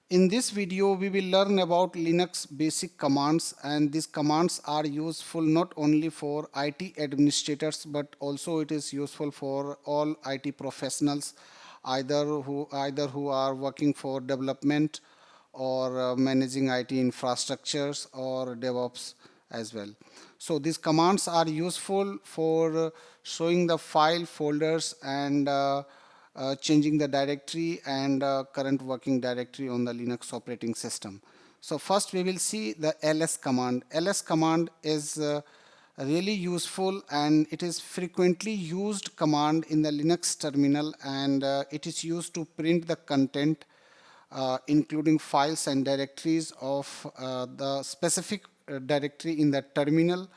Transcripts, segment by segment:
In this video, we will learn about Linux basic commands, and these commands are useful not only for IT administrators but also it is useful for all IT professionals, either who are working for development or managing IT infrastructures or DevOps as well. So these commands are useful for showing the file folders and changing the directory and current working directory on the Linux operating system. So first we will see the ls command. Ls command is really useful and it is frequently used command in the Linux terminal, and it is used to print the content including files and directories of the specific directory in the terminal.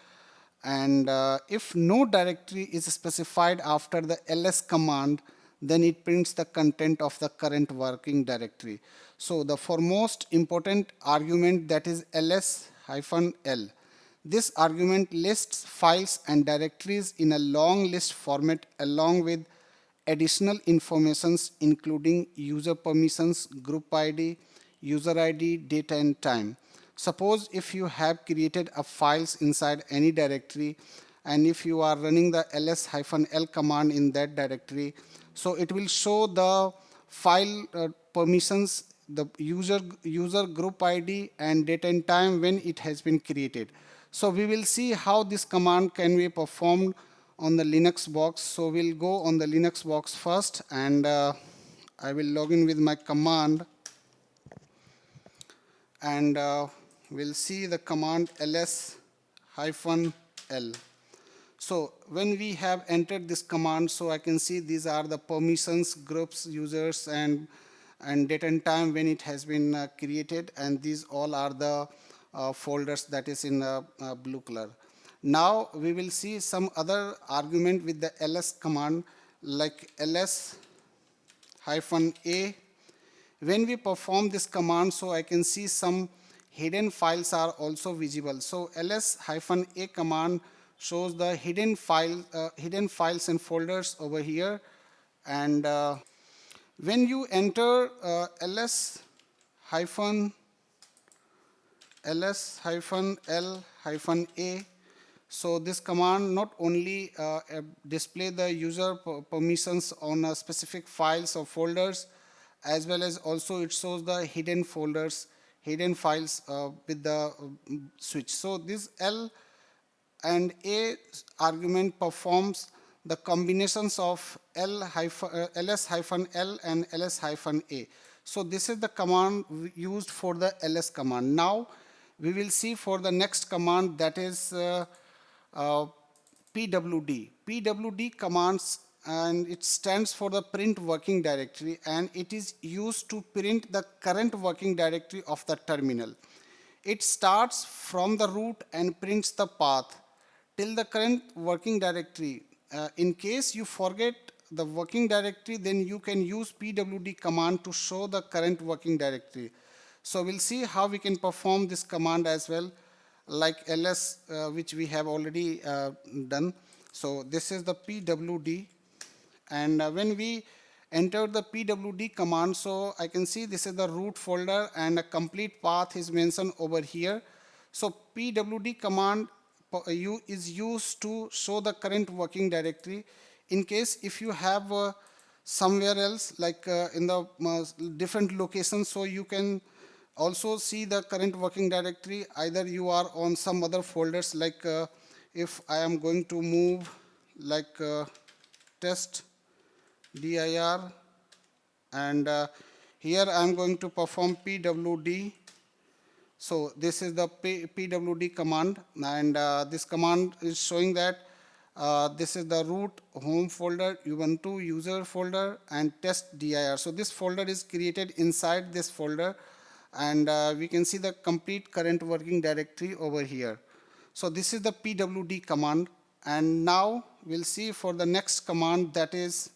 And if no directory is specified after the ls command, then it prints the content of the current working directory. So the foremost important argument, that is ls-l. This argument lists files and directories in a long list format along with additional informations including user permissions, group ID, user ID, date and time. Suppose if you have created a files inside any directory and if you are running the ls-l command in that directory, so it will show the file permissions, the user group ID and date and time when it has been created. So we will see how this command can be performed on the Linux box. So we'll go on the Linux box first, and I will log in with my command, and we'll see the command ls-l. So when we have entered this command, so I can see these are the permissions, groups, users, and date and time when it has been created, and these all are the folders that is in blue color. Now we will see some other argument with the ls command, like ls-a. When we perform this command, so I can see some hidden files are also visible. So ls-a command shows the hidden files and folders over here. And when you enter ls-l-a, so this command not only display the user permissions on specific files or folders, as well as also it shows the hidden folders, hidden files with the switch. So this L and A argument performs the combinations of ls-l and ls-a. So this is the command used for the ls command. Now we will see for the next command, that is pwd. Pwd commands, and it stands for the print working directory, and it is used to print the current working directory of the terminal. It starts from the root and prints the path till the current working directory. In case you forget the working directory, then you can use pwd command to show the current working directory. So we'll see how we can perform this command as well, like ls, which we have already done. So this is the pwd, and when we enter the pwd command, so I can see this is the root folder and a complete path is mentioned over here. So pwd command is used to show the current working directory. In case if you have somewhere else, like in the different locations, so you can also see the current working directory. Either you are on some other folders, like if I am going to move like test dir, and here I am going to perform pwd. So this is the pwd command, and this command is showing that this is the root home folder, ubuntu user folder, and test dir. So this folder is created inside this folder, and we can see the complete current working directory over here. So this is the pwd command, and now we'll see for the next command, that is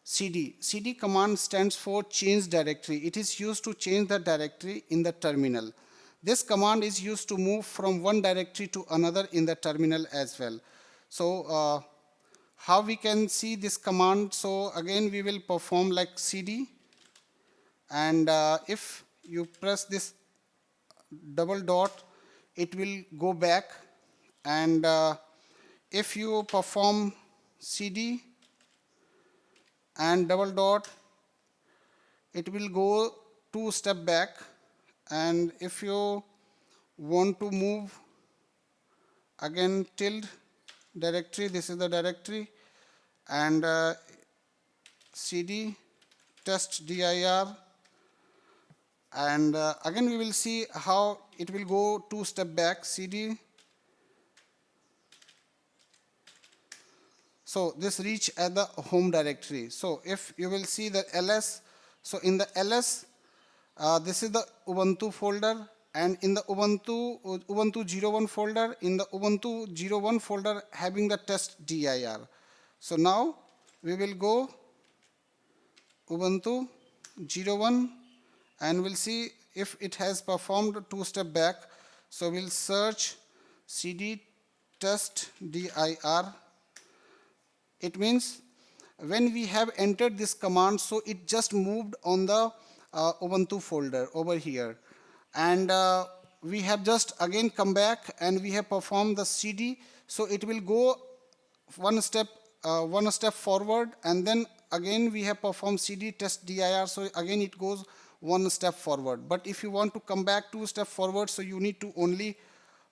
cd. Cd command stands for change directory. It is used to change the directory in the terminal. This command is used to move from one directory to another in the terminal as well. So how we can see this command? So again we will perform like cd and if you press this double dot, it will go back, and if you perform cd and double dot, it will go 2 step back, and if you want to move again tilde directory, this is the directory, and cd test dir, and again we will see how it will go 2 step back, cd. So this reach at the home directory. So if you will see the ls, so in the ls, this is the Ubuntu folder, and in the Ubuntu 01 folder, in the Ubuntu 01 folder having the test dir. So now we will go Ubuntu 01 and we'll see if it has performed 2 step back. So we'll search cd test dir. It means when we have entered this command, so it just moved on the Ubuntu folder over here, and we have just again come back and we have performed the cd, so it will go one step forward, and then again we have performed cd test dir, so again it goes 1 step forward. But if you want to come back 2 steps forward, so you need to only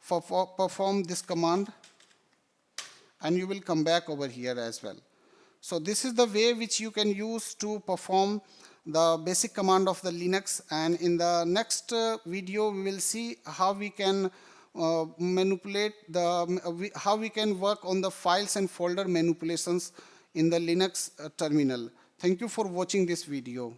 perform this command, and you will come back over here as well. So this is the way which you can use to perform the basic command of the Linux, and in the next video we will see how we can manipulate how we can work on the files and folder manipulations in the Linux terminal. Thank you for watching this video.